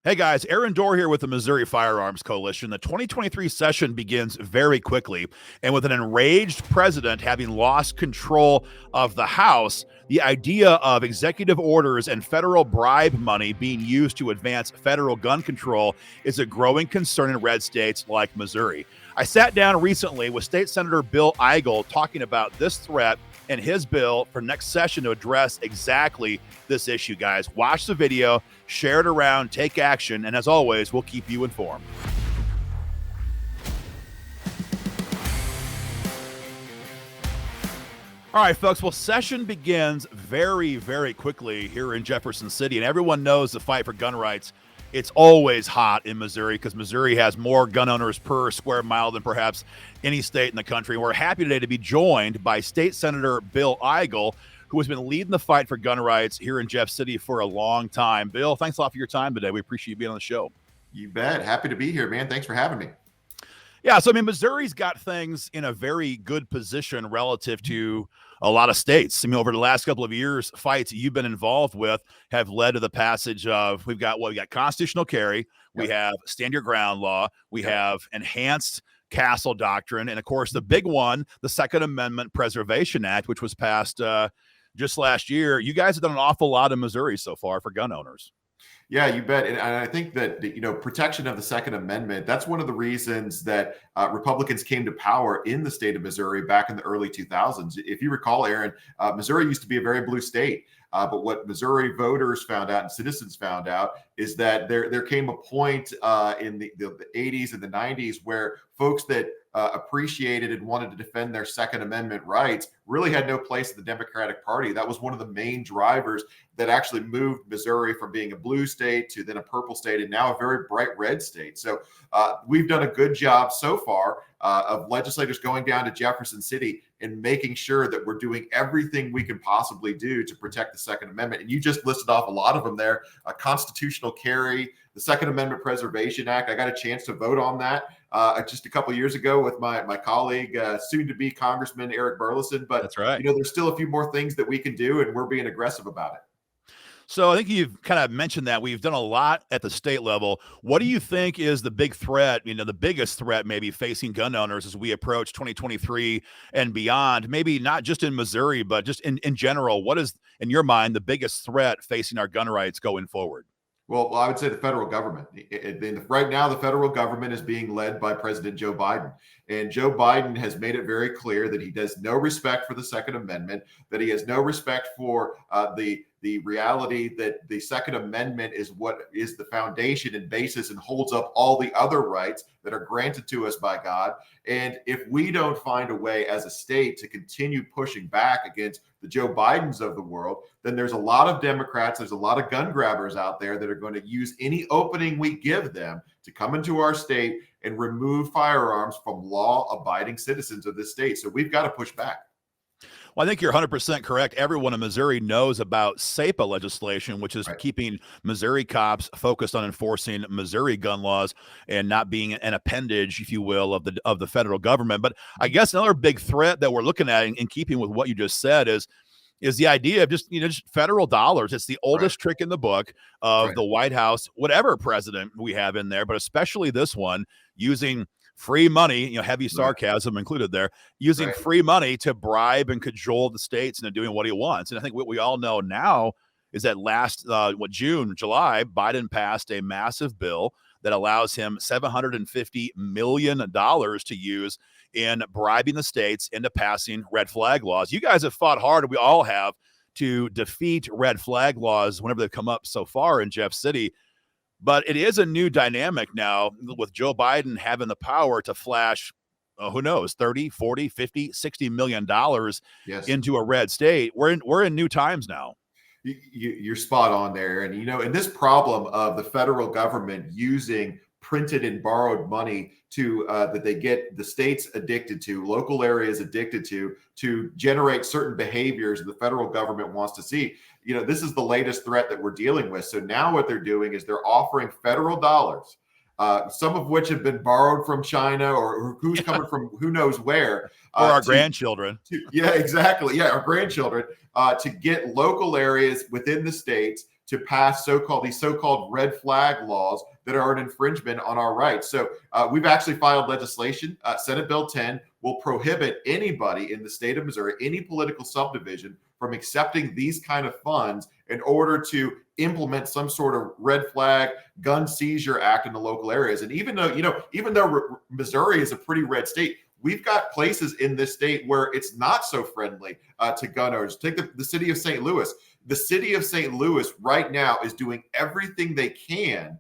Hey guys, Aaron Dorr here with the Missouri Firearms Coalition. The 2023 session begins very quickly, and with an enraged president having lost control of the House, the idea of executive orders and federal bribe money being used to advance federal gun control is a growing concern in red states like Missouri. I sat down recently with State Senator Bill Eigel talking about this threat and his bill for next session to address exactly this issue, guys. Watch the video, share it around, take action, and as always, we'll keep you informed. All right, folks, well, session begins very, very quickly here in Jefferson City, and everyone knows the fight for gun rights. It's always hot in Missouri because Missouri has more gun owners per square mile than perhaps any state in the country. We're happy today to be joined by State Senator Bill Eigel, who has been leading the fight for gun rights here in Jeff City for a long time. Bill, thanks a lot for your time today. We appreciate you being on the show. You bet. Happy to be here, man. Thanks for having me. Yeah, so I mean, Missouri's got things in a very good position relative to a lot of states. I mean, over the last couple of years, fights you've been involved with have led to the passage of we got constitutional carry, we have stand your ground law, we have enhanced castle doctrine, and of course the big one, the Second Amendment Preservation Act, which was passed just last year. You guys have done an awful lot in Missouri so far for gun owners. Yeah, you bet. And I think that, protection of the Second Amendment, that's one of the reasons that Republicans came to power in the state of Missouri back in the early 2000s. If you recall, Aaron, Missouri used to be a very blue state. But what Missouri voters found out and citizens found out is that there came a point in the 80s and the 90s where folks that appreciated and wanted to defend their Second Amendment rights really had no place in the Democratic Party. That was one of the main drivers that actually moved Missouri from being a blue state to then a purple state and now a very bright red state. So we've done a good job so far of legislators going down to Jefferson City and making sure that we're doing everything we can possibly do to protect the Second Amendment. And you just listed off a lot of them there: constitutional carry, the Second Amendment Preservation Act. I got a chance to vote on that just a couple of years ago with my colleague, soon-to-be Congressman Eric Burleson. But that's right. There's still a few more things that we can do, and we're being aggressive about it. So I think you've kind of mentioned that we've done a lot at the state level. What do you think is the big threat, the biggest threat maybe facing gun owners as we approach 2023 and beyond? Maybe not just in Missouri, but just in general. What is, in your mind, the biggest threat facing our gun rights going forward? Well, I would say the federal government. Right now, the federal government is being led by President Joe Biden. And Joe Biden has made it very clear that he has no respect for the Second Amendment, that he has no respect for the reality that the Second Amendment is what is the foundation and basis and holds up all the other rights that are granted to us by God. And if we don't find a way as a state to continue pushing back against the Joe Bidens of the world, then there's a lot of Democrats, there's a lot of gun grabbers out there that are going to use any opening we give them to come into our state and remove firearms from law-abiding citizens of this state. So we've got to push back. Well, I think you're 100% correct. Everyone in Missouri knows about SAPA legislation, which is keeping Missouri cops focused on enforcing Missouri gun laws and not being an appendage, if you will, of the federal government. But I guess another big threat that we're looking at in keeping with what you just said is the idea of just federal dollars. It's the oldest trick in the book of the White House, whatever president we have in there, but especially this one, using free money, heavy sarcasm included there, using free money to bribe and cajole the states into doing what he wants. And I think what we all know now is that July, Biden passed a massive bill that allows him $750 million to use in bribing the states into passing red flag laws. You guys have fought hard, and we all have, to defeat red flag laws whenever they've come up so far in Jeff City. But it is a new dynamic now with Joe Biden having the power to flash, who knows, 30, 40, 50, $60 million into a red state. We're in new times now. You're spot on there. And, and this problem of the federal government using printed and borrowed money to that they get the states addicted to, local areas addicted to generate certain behaviors the federal government wants to see. This is the latest threat that we're dealing with. So now what they're doing is they're offering federal dollars, some of which have been borrowed from China or who's coming from who knows where. Or our grandchildren. Exactly. Yeah, our grandchildren, to get local areas within the states to pass these so-called red flag laws that are an infringement on our rights. So we've actually filed legislation. Senate Bill 10 will prohibit anybody in the state of Missouri, any political subdivision, from accepting these kind of funds in order to implement some sort of red flag gun seizure act in the local areas. And even though Missouri is a pretty red state, we've got places in this state where it's not so friendly to gun owners. Take the city of St. Louis. The city of St. Louis right now is doing everything they can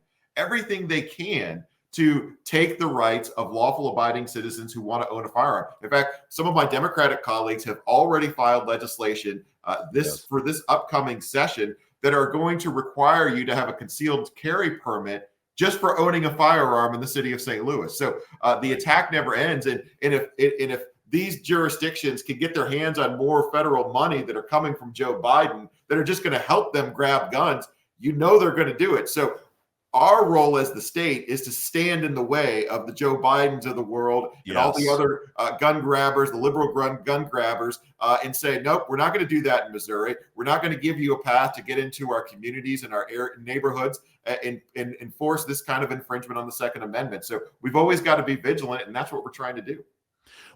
to take the rights of lawful abiding citizens who want to own a firearm. In fact, some of my Democratic colleagues have already filed legislation for this upcoming session that are going to require you to have a concealed carry permit just for owning a firearm in the city of St. Louis. So the attack never ends. And if these jurisdictions can get their hands on more federal money that are coming from Joe Biden that are just going to help them grab guns, they're going to do it. So our role as the state is to stand in the way of the Joe Bidens of the world and all the other gun grabbers, the liberal gun grabbers, and say, nope, we're not going to do that in Missouri. We're not going to give you a path to get into our communities and our neighborhoods and enforce this kind of infringement on the Second Amendment. So we've always got to be vigilant, and that's what we're trying to do.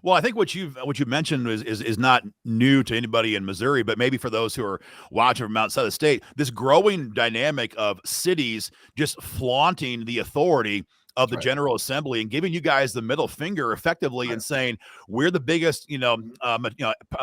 Well, I think what you mentioned is not new to anybody in Missouri, but maybe for those who are watching from outside the state, this growing dynamic of cities just flaunting the authority of the General Assembly and giving you guys the middle finger effectively and saying, we're the biggest,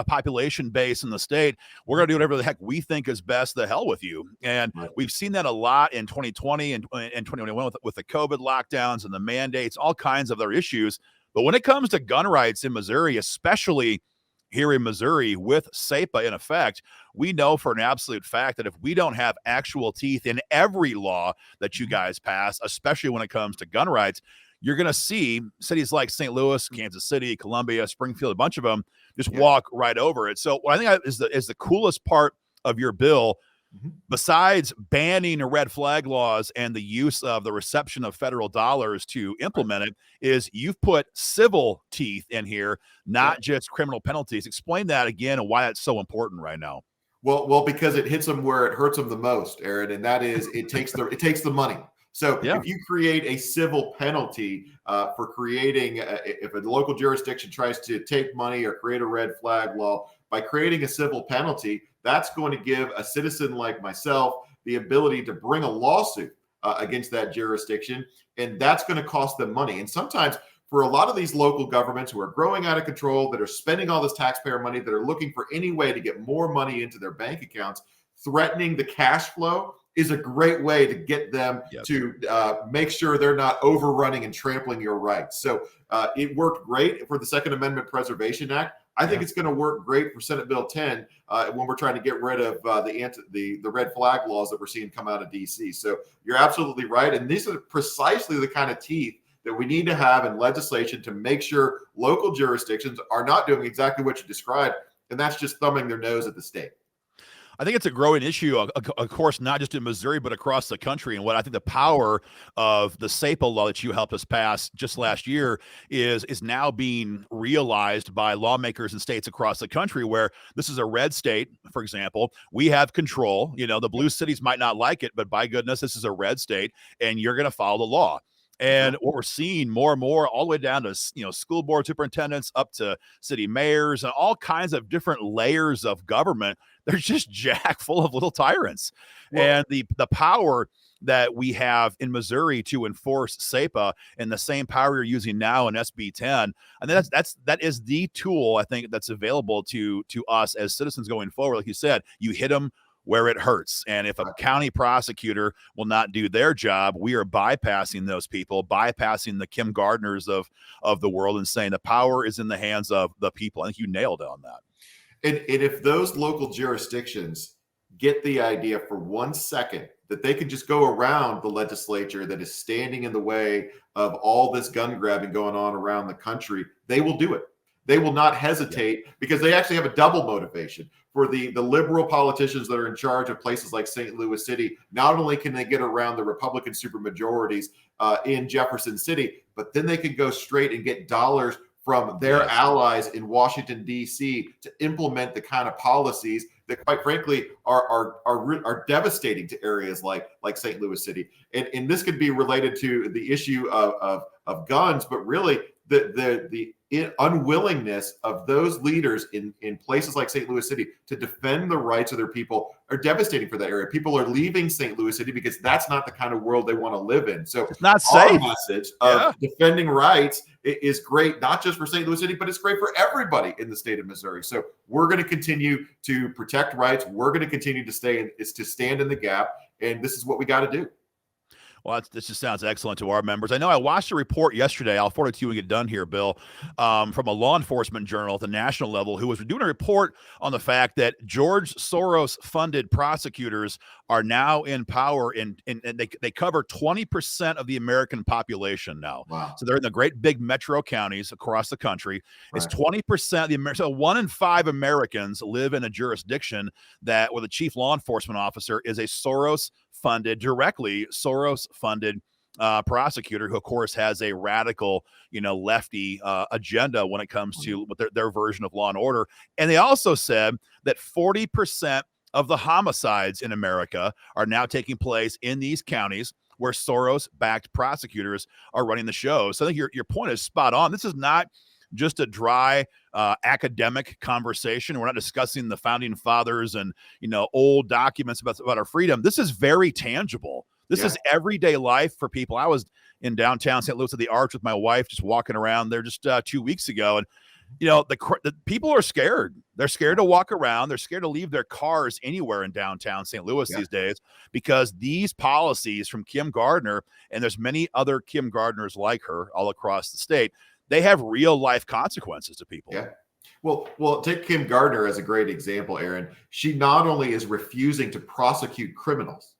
population base in the state. We're going to do whatever the heck we think is best. The hell with you. And we've seen that a lot in 2020 and 2021 with the COVID lockdowns and the mandates, all kinds of other issues. But when it comes to gun rights in Missouri, especially here in Missouri with SAPA in effect, we know for an absolute fact that if we don't have actual teeth in every law that you guys pass, especially when it comes to gun rights, you're going to see cities like St. Louis, Kansas City, Columbia, Springfield, a bunch of them just walk right over it. So what I think is the coolest part of your bill, besides banning red flag laws and the use of the reception of federal dollars to implement it, is you've put civil teeth in here, not just criminal penalties. Explain that again and why that's so important right now. Well, because it hits them where it hurts them the most, Aaron, and that is it takes the money. So if you create a civil penalty for creating, if a local jurisdiction tries to take money or create a red flag law, by creating a civil penalty, that's going to give a citizen like myself the ability to bring a lawsuit against that jurisdiction, and that's going to cost them money. And sometimes for a lot of these local governments who are growing out of control, that are spending all this taxpayer money, that are looking for any way to get more money into their bank accounts, threatening the cash flow is a great way to get them to make sure they're not overrunning and trampling your rights. So it worked great for the Second Amendment Preservation Act. I think it's going to work great for Senate Bill 10 when we're trying to get rid of the red flag laws that we're seeing come out of D.C. So you're absolutely right. And these are precisely the kind of teeth that we need to have in legislation to make sure local jurisdictions are not doing exactly what you described, and that's just thumbing their nose at the state. I think it's a growing issue, of course, not just in Missouri, but across the country. And what I think the power of the SAPA law that you helped us pass just last year is now being realized by lawmakers in states across the country, where this is a red state, for example. We have control. The blue cities might not like it, but by goodness, this is a red state, and you're going to follow the law. And what we're seeing more and more, all the way down to school board superintendents, up to city mayors, and all kinds of different layers of government, they're just jack full of little tyrants. And the power that we have in Missouri to enforce SAPA and the same power you're using now in SB 10, and that is the tool I think that's available to us as citizens going forward. Like you said, you hit them where it hurts. And if a county prosecutor will not do their job, we are bypassing those people, bypassing the Kim Gardners of the world, and saying the power is in the hands of the people. I think you nailed it on that. And if those local jurisdictions get the idea for 1 second that they can just go around the legislature that is standing in the way of all this gun grabbing going on around the country, they will do it. They will not hesitate because they actually have a double motivation. For the liberal politicians that are in charge of places like St. Louis City, not only can they get around the Republican supermajorities in Jefferson City, but then they can go straight and get dollars from their allies in Washington, D.C. to implement the kind of policies that quite frankly are devastating to areas like St. Louis City. And this could be related to the issue of guns, but really the unwillingness of those leaders in places like St. Louis City to defend the rights of their people are devastating for that area. People are leaving St. Louis City because that's not the kind of world they want to live in. So it's not our safe. message of defending rights is great, not just for St. Louis City, but it's great for everybody in the state of Missouri. So we're going to continue to protect rights. We're going to continue to stand in the gap. And this is what we got to do. Well, this just sounds excellent to our members. I know I watched a report yesterday. I'll forward it to you when we get done here, Bill, from a law enforcement journal at the national level who was doing a report on the fact that George Soros-funded prosecutors are now in power, and they cover 20% of the American population now. Wow. So they're in the great big metro counties across the country. Right. It's 20% of the American. So 1 in 5 Americans live in a jurisdiction where the chief law enforcement officer is a directly Soros-funded prosecutor who, of course, has a radical, lefty agenda when it comes to their version of law and order. And they also said that 40% of the homicides in America are now taking place in these counties where Soros-backed prosecutors are running the show. So I think your point is spot on. This is not just a dry academic conversation. We're not discussing the founding fathers and old documents about our freedom. This is very tangible. This is everyday life for people. I was in downtown St. Louis at the Arch with my wife, just walking around there just 2 weeks ago, and the people are scared. They're scared to walk around. They're scared to leave their cars anywhere in downtown St. Louis these days because these policies from Kim Gardner, and there's many other Kim Gardners like her all across the state, they have real life consequences to people. Yeah. Well, take Kim Gardner as a great example, Aaron. She not only is refusing to prosecute criminals,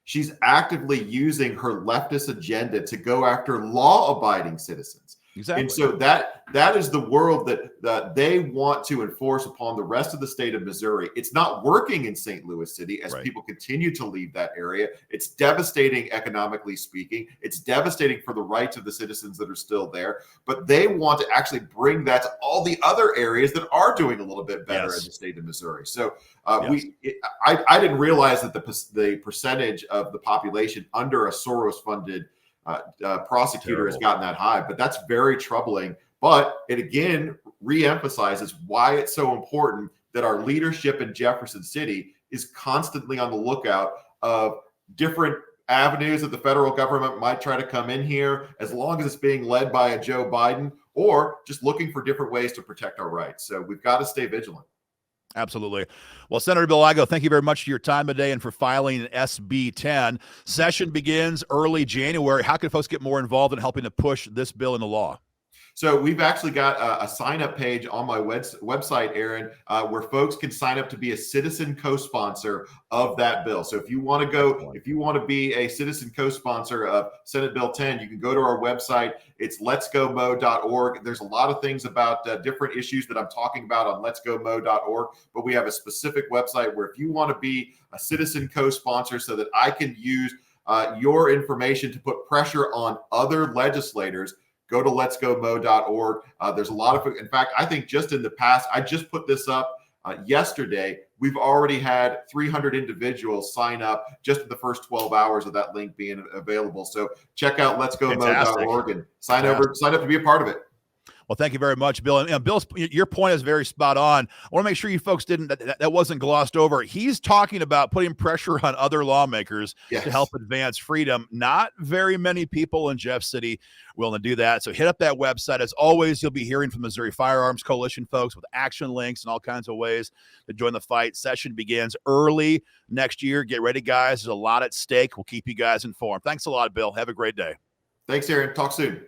she's actively using her leftist agenda to go after law-abiding citizens. Exactly. And so that is the world that they want to enforce upon the rest of the state of Missouri. It's not working in St. Louis City as people continue to leave that area. It's devastating economically speaking. It's devastating for the rights of the citizens that are still there. But they want to actually bring that to all the other areas that are doing a little bit better in the state of Missouri. So I didn't realize that the percentage of the population under a Soros-funded prosecutor has gotten that high, but that's very troubling. But it again reemphasizes why it's so important that our leadership in Jefferson City is constantly on the lookout of different avenues that the federal government might try to come in here, as long as it's being led by a Joe Biden, or just looking for different ways to protect our rights. So we've got to stay vigilant. Absolutely. Well, Senator Bill Eigel, thank you very much for your time today and for filing SB 10. Session begins early January. How can folks get more involved in helping to push this bill into law? So we've actually got a sign-up page on my website, Aaron, where folks can sign up to be a citizen co-sponsor of that bill. So if you want to be a citizen co-sponsor of Senate Bill 10, you can go to our website. It's letsgomo.org. There's a lot of things about different issues that I'm talking about on letsgomo.org, but we have a specific website where if you want to be a citizen co-sponsor so that I can use your information to put pressure on other legislators, go to letsgomo.org. There's a lot of, in fact, I think just in the past, I just put this up yesterday. We've already had 300 individuals sign up just in the first 12 hours of that link being available. So check out letsgomo.org and sign up to be a part of it. Well, thank you very much, Bill. And Bill, your point is very spot on. I want to make sure you folks that wasn't glossed over. He's talking about putting pressure on other lawmakers to help advance freedom. Not very many people in Jeff City willing to do that. So hit up that website. As always, you'll be hearing from Missouri Firearms Coalition folks with action links and all kinds of ways to join the fight. Session begins early next year. Get ready, guys. There's a lot at stake. We'll keep you guys informed. Thanks a lot, Bill. Have a great day. Thanks, Aaron. Talk soon.